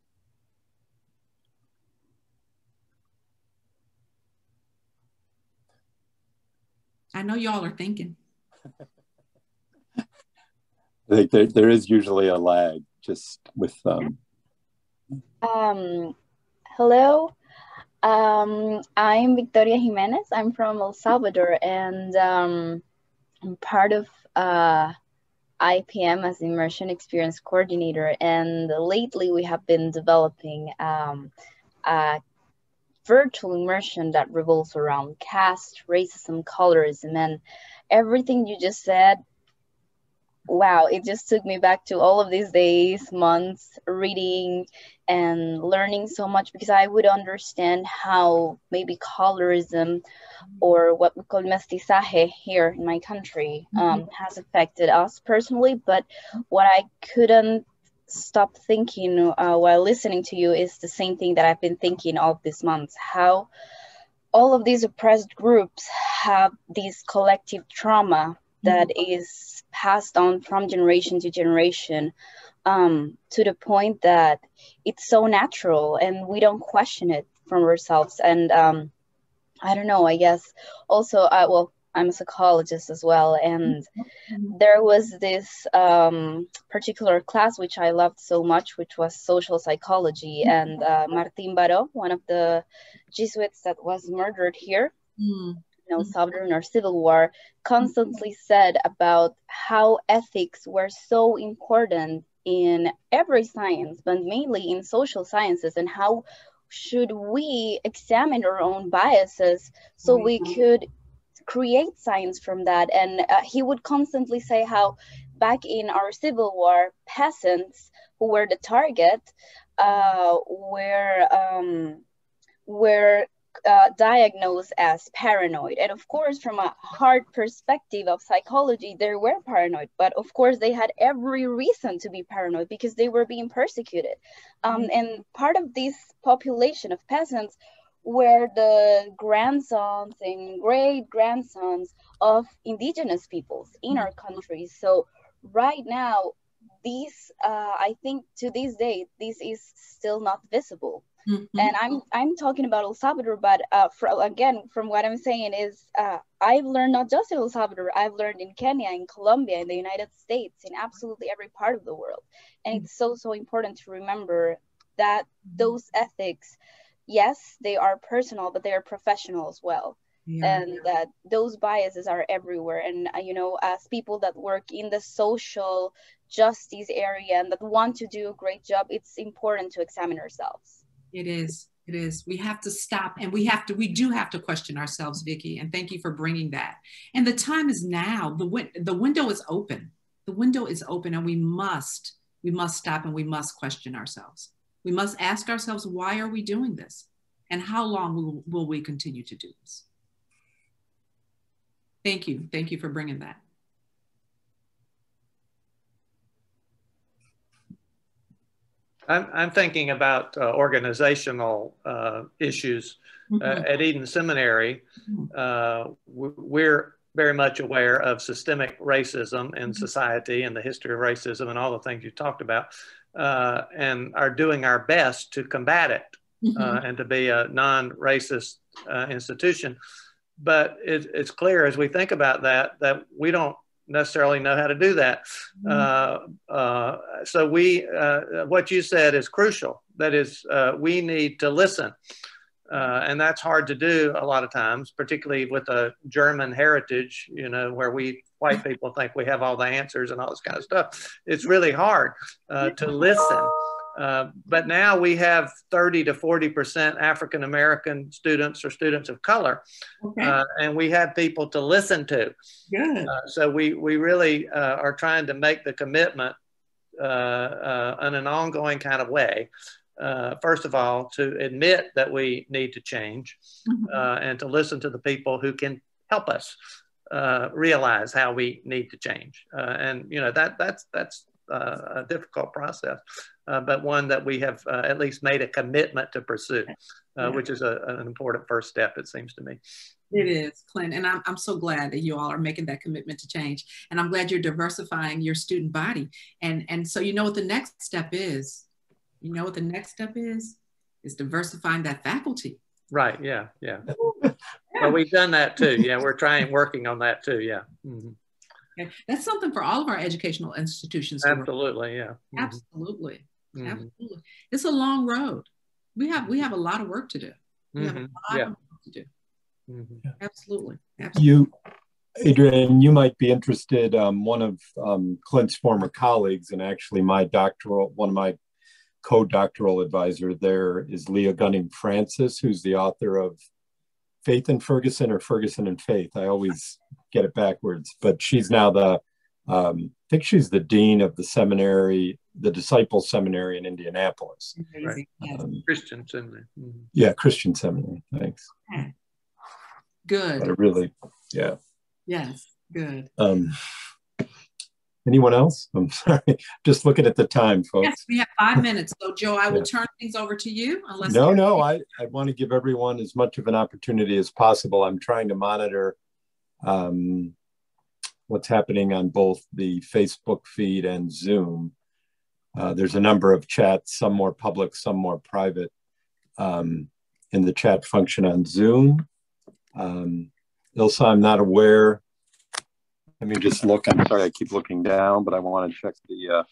I know y'all are thinking. I think there is usually a lag just with Hello, I'm Victoria Jimenez. I'm from El Salvador, and I'm part of IPM as Immersion Experience Coordinator. And lately we have been developing a virtual immersion that revolves around caste, racism, colorism, and everything you just said. Wow, it just took me back to all of these days, months, reading and learning so much, because I would understand how maybe colorism, or what we call mestizaje here in my country, has affected us personally. But what I couldn't stop thinking while listening to you is the same thing that I've been thinking all these months, how all of these oppressed groups have this collective trauma that is passed on from generation to generation, to the point that it's so natural and we don't question it from ourselves. And I don't know, I guess also, well, I'm a psychologist as well. And there was this particular class which I loved so much, which was social psychology. And Martin Baró, one of the Jesuits that was murdered here in El Salvador in our Civil War, constantly said about how ethics were so important in every science, but mainly in social sciences, and how should we examine our own biases so we could create science from that. And he would constantly say how back in our Civil War, peasants who were the target were diagnosed as paranoid. And of course, from a hard perspective of psychology, they were paranoid, but of course they had every reason to be paranoid because they were being persecuted. And part of this population of peasants were the grandsons and great grandsons of indigenous peoples in our country. So right now, these, I think to this day, this is still not visible. And I'm talking about El Salvador, but again, from what I'm saying is, I've learned not just in El Salvador, I've learned in Kenya, in Colombia, in the United States, in absolutely every part of the world. And it's so important to remember that those ethics, yes, they are personal, but they are professional as well. And that those biases are everywhere. And, you know, as people that work in the social justice area and that want to do a great job, it's important to examine ourselves. It is. It is. We have to stop, and we do have to question ourselves, Vicki. And thank you for bringing that. And the time is now. The window is open. The window is open, and we must stop and we must question ourselves. We must ask ourselves, why are we doing this? And how long will we continue to do this? Thank you. Thank you for bringing that. I'm thinking about organizational issues at Eden Seminary. We're very much aware of systemic racism in society and the history of racism and all the things you talked about, and are doing our best to combat it and to be a non-racist institution. But it's clear as we think about that we don't necessarily know how to do that. So what you said is crucial. That is, we need to listen. And that's hard to do a lot of times, particularly with a German heritage, you know, where white people think we have all the answers and all this kind of stuff. It's really hard to listen. But now we have 30 to 40% African-American students or students of color, and we have people to listen to. Good. So we really are trying to make the commitment in an ongoing kind of way. First of all, to admit that we need to change and to listen to the people who can help us realize how we need to change. And, you know, that's a difficult process, but one that we have at least made a commitment to pursue, which is an important first step, it seems to me. It is, Clint, and I'm so glad that you all are making that commitment to change. And I'm glad you're diversifying your student body. And so you know what the next step is? You know what the next step is diversifying that faculty. Right, yeah. Well, we've done that too. Yeah, we're working on that too, yeah. Okay. That's something for all of our educational institutions. Absolutely, yeah. Absolutely, absolutely. It's a long road. We have a lot of work to do. We have a lot of work to do. Absolutely. Adrianne, you might be interested. One of Clint's former colleagues, and actually one of my co-doctoral advisor there is Leah Gunning Francis, who's the author of Faith in Ferguson or Ferguson and Faith. I always get it backwards, but she's now I think she's the dean of the seminary, the Disciple Seminary in Indianapolis. Right. Christian Seminary. Yeah, Christian Seminary. Thanks. Good. But really, yeah. Yes, good. Anyone else? I'm sorry, just looking at the time, folks. Yes, we have 5 minutes. So Joe, I will turn things over to you. No, I want to give everyone as much of an opportunity as possible. I'm trying to monitor what's happening on both the Facebook feed and Zoom. There's a number of chats, some more public, some more private, in the chat function on Zoom. Ilsa, I'm not aware. Let me just look. I'm sorry, I keep looking down, but I want to check the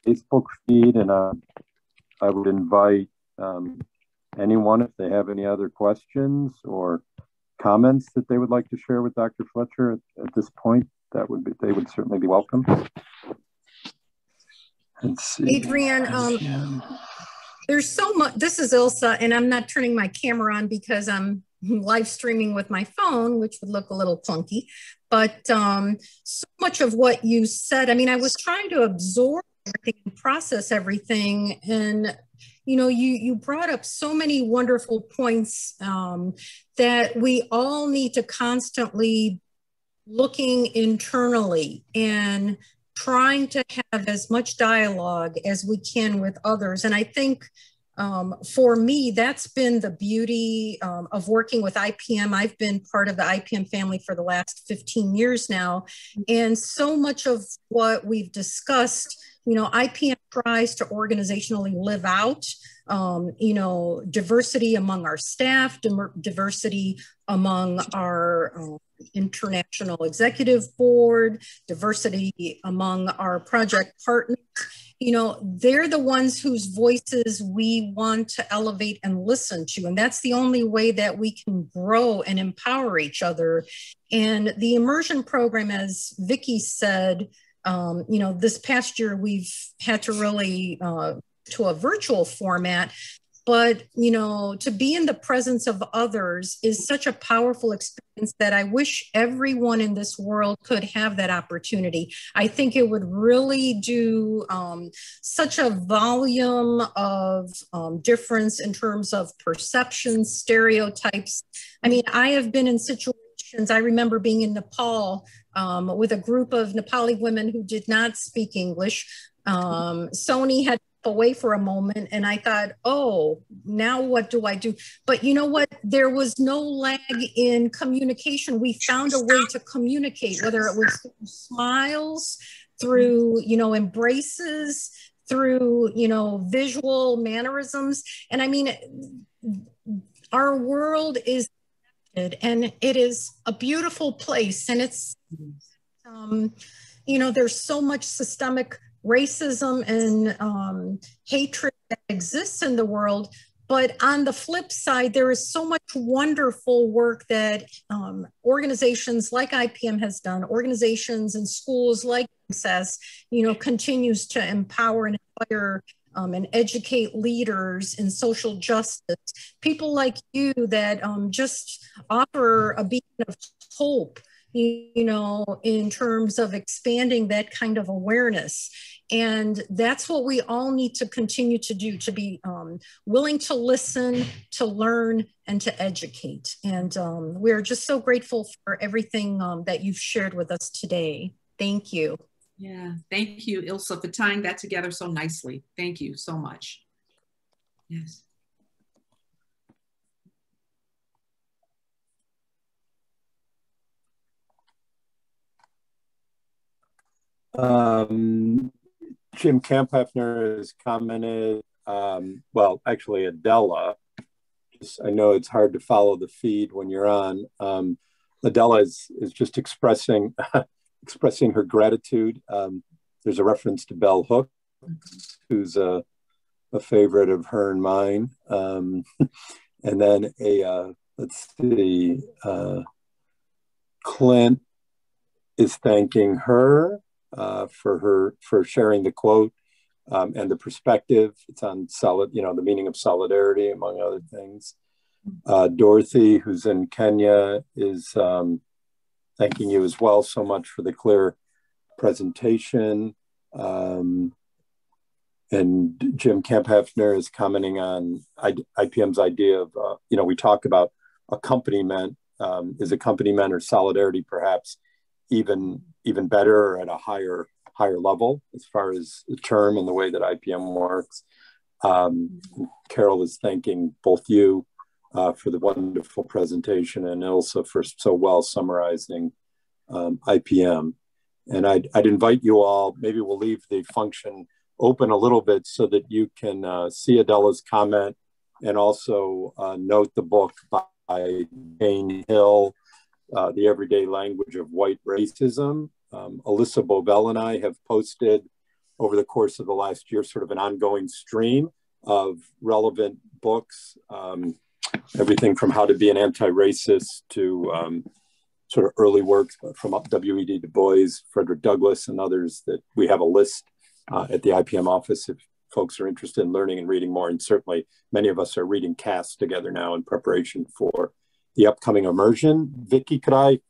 Facebook feed, and I would invite anyone, if they have any other questions or comments that they would like to share with Dr. Fletcher at this point, they would certainly be welcome. Let's see. Adrianne, there's so much. This is Ilsa, and I'm not turning my camera on because I'm live streaming with my phone, which would look a little clunky. But so much of what you said, I mean, I was trying to absorb everything and process everything. And, you know, you brought up so many wonderful points that we all need to constantly looking internally and trying to have as much dialogue as we can with others. And I think for me, that's been the beauty of working with IPM. I've been part of the IPM family for the last 15 years now. And so much of what we've discussed, you know, IPM tries to organizationally live out, you know, diversity among our staff, diversity among our international executive board, diversity among our project partners. You know, they're the ones whose voices we want to elevate and listen to. And that's the only way that we can grow and empower each other. And the immersion program, as Vicki said, you know, this past year we've had to really to a virtual format, but, you know, to be in the presence of others is such a powerful experience that I wish everyone in this world could have that opportunity. I think it would really do such a volume of difference in terms of perceptions, stereotypes. I mean, I have been in situations, I remember being in Nepal with a group of Nepali women who did not speak English. Sony had away for a moment, and I thought, oh, now what do I do? But you know what? There was no lag in communication. We found a way to communicate, whether it was through smiles, through, you know, embraces, through, you know, visual mannerisms. And I mean, our world is, and it is a beautiful place. And it's, you know, there's so much systemic racism and hatred that exists in the world. But on the flip side, there is so much wonderful work that organizations like IPM has done, organizations and schools like MSASS, you know, continues to empower and inspire and educate leaders in social justice. People like you that just offer a beacon of hope, you know, in terms of expanding that kind of awareness. And that's what we all need to continue to do, to be willing to listen, to learn, and to educate. And we're just so grateful for everything that you've shared with us today. Thank you. Yeah, thank you, Ilsa, for tying that together so nicely. Thank you so much. Yes. Jim Kamphefner has commented, well, actually Adela, I know it's hard to follow the feed when you're on. Adela is just expressing expressing her gratitude. There's a reference to Bell Hooks, who's a favorite of her and mine. And then let's see, Clint is thanking her for sharing the quote and the perspective. It's on the meaning of solidarity, among other things. Dorothy, who's in Kenya, is thanking you as well so much for the clear presentation. And Jim Kamphefner is commenting on IPM's idea of, we talk about accompaniment. Is accompaniment or solidarity perhaps even better or at a higher level as far as the term and the way that IPM works? Carol is thanking both you for the wonderful presentation and Ilsa for so well summarizing IPM. And I'd invite you all, maybe we'll leave the function open a little bit so that you can see Adela's comment and also note the book by Jane Hill, The Everyday Language of White Racism. Alyssa Bobel and I have posted over the course of the last year sort of an ongoing stream of relevant books, everything from How to Be an Anti-Racist to sort of early works from W.E.B. Du Bois, Frederick Douglass, and others that we have a list at the IPM office if folks are interested in learning and reading more. And certainly many of us are reading Cass together now in preparation for the upcoming immersion. Vicki, could I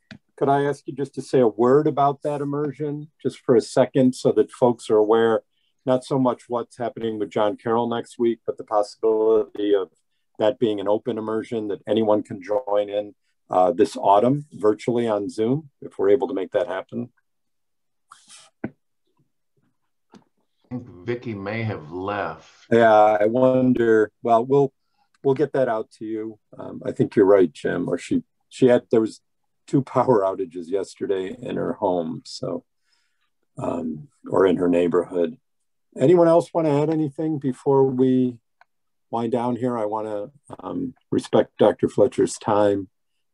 ask you just to say a word about that immersion just for a second so that folks are aware, not so much what's happening with John Carroll next week, but the possibility of that being an open immersion that anyone can join in this autumn virtually on Zoom, if we're able to make that happen. I think Vicki may have left. Yeah, I wonder, well, we'll get that out to you. I think you're right, Jim, or there was 2 power outages yesterday in her home, so, or in her neighborhood. Anyone else want to add anything before we wind down here? I want to respect Dr. Fletcher's time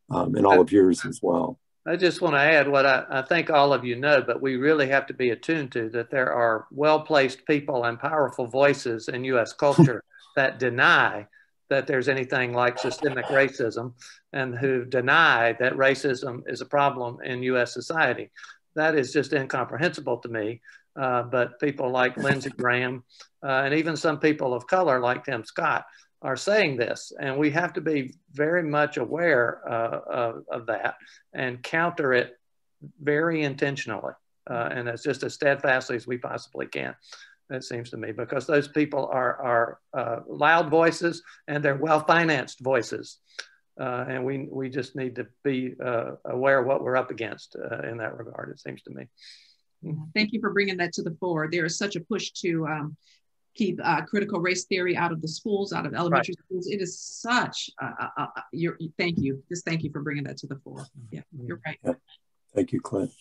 and all of yours as well. I just want to add what I think all of you know, but we really have to be attuned to that there are well-placed people and powerful voices in U.S. culture that deny that there's anything like systemic racism and who deny that racism is a problem in U.S. society. That is just incomprehensible to me. But people like Lindsey Graham and even some people of color like Tim Scott are saying this, and we have to be very much aware of that and counter it very intentionally, and it's just as steadfastly as we possibly can, it seems to me, because those people are loud voices and they're well-financed voices, and we just need to be aware of what we're up against in that regard, it seems to me. Thank you for bringing that to the fore. There is such a push to keep critical race theory out of the schools, out of elementary schools. It is such, thank you. Just thank you for bringing that to the fore. Yeah, you're right. Yeah. Thank you, Clint.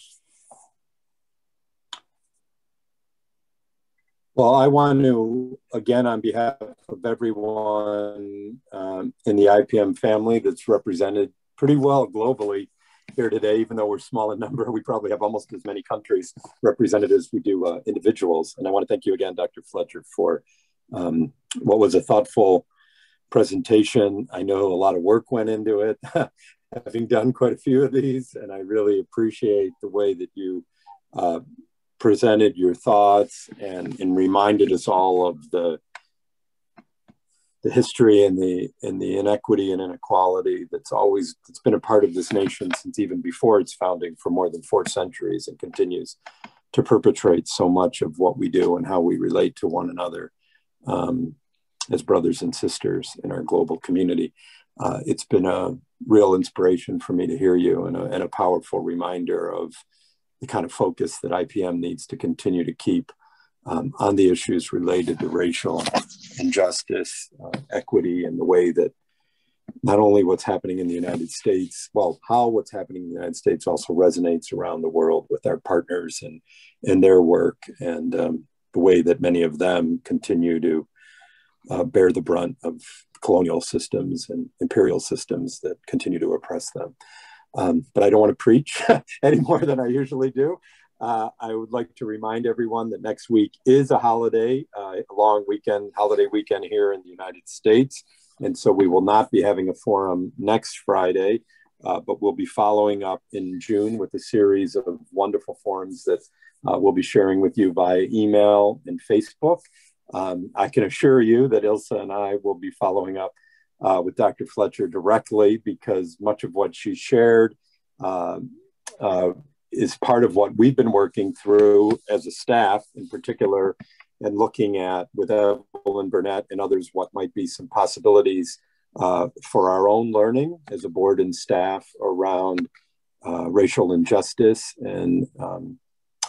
Well, I want to, again, on behalf of everyone in the IPM family that's represented pretty well globally here today, even though we're small in number, we probably have almost as many countries represented as we do individuals. And I want to thank you again, Dr. Fletcher, for what was a thoughtful presentation. I know a lot of work went into it, having done quite a few of these, and I really appreciate the way that you presented your thoughts and reminded us all of the history and the inequity and inequality that's been a part of this nation since even before its founding for more than 4 centuries, and continues to perpetrate so much of what we do and how we relate to one another as brothers and sisters in our global community. It's been a real inspiration for me to hear you, and a powerful reminder of the kind of focus that IPM needs to continue to keep on the issues related to racial injustice, equity, and the way that not only what's happening in the United States, well, how what's happening in the United States also resonates around the world with our partners and their work, and the way that many of them continue to bear the brunt of colonial systems and imperial systems that continue to oppress them. But I don't want to preach any more than I usually do. I would like to remind everyone that next week is a holiday, a long weekend, holiday weekend here in the United States. And so we will not be having a forum next Friday, but we'll be following up in June with a series of wonderful forums that we'll be sharing with you via email and Facebook. I can assure you that Ilsa and I will be following up with Dr. Fletcher directly, because much of what she shared is part of what we've been working through as a staff in particular, and looking at with Evelyn Burnett and others what might be some possibilities for our own learning as a board and staff around racial injustice, and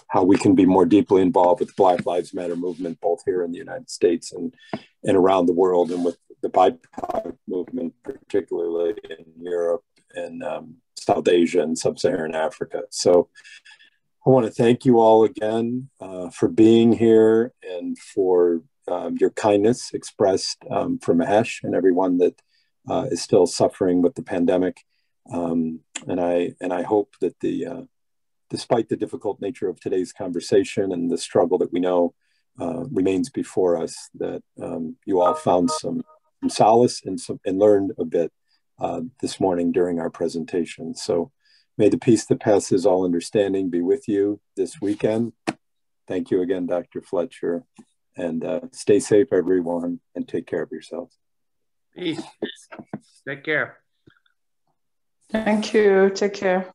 how we can be more deeply involved with the Black Lives Matter movement, both here in the United States and around the world, and with the BIPOC movement, particularly in Europe in South Asia and Sub-Saharan Africa. So I want to thank you all again for being here and for your kindness expressed for Mahesh and everyone that is still suffering with the pandemic. And I hope that despite the difficult nature of today's conversation and the struggle that we know remains before us, that you all found some solace and learned a bit this morning during our presentation. So may the peace that passes all understanding be with you this weekend. Thank you again, Dr. Fletcher, and stay safe, everyone, and take care of yourselves. Peace. Take care. Thank you. Take care.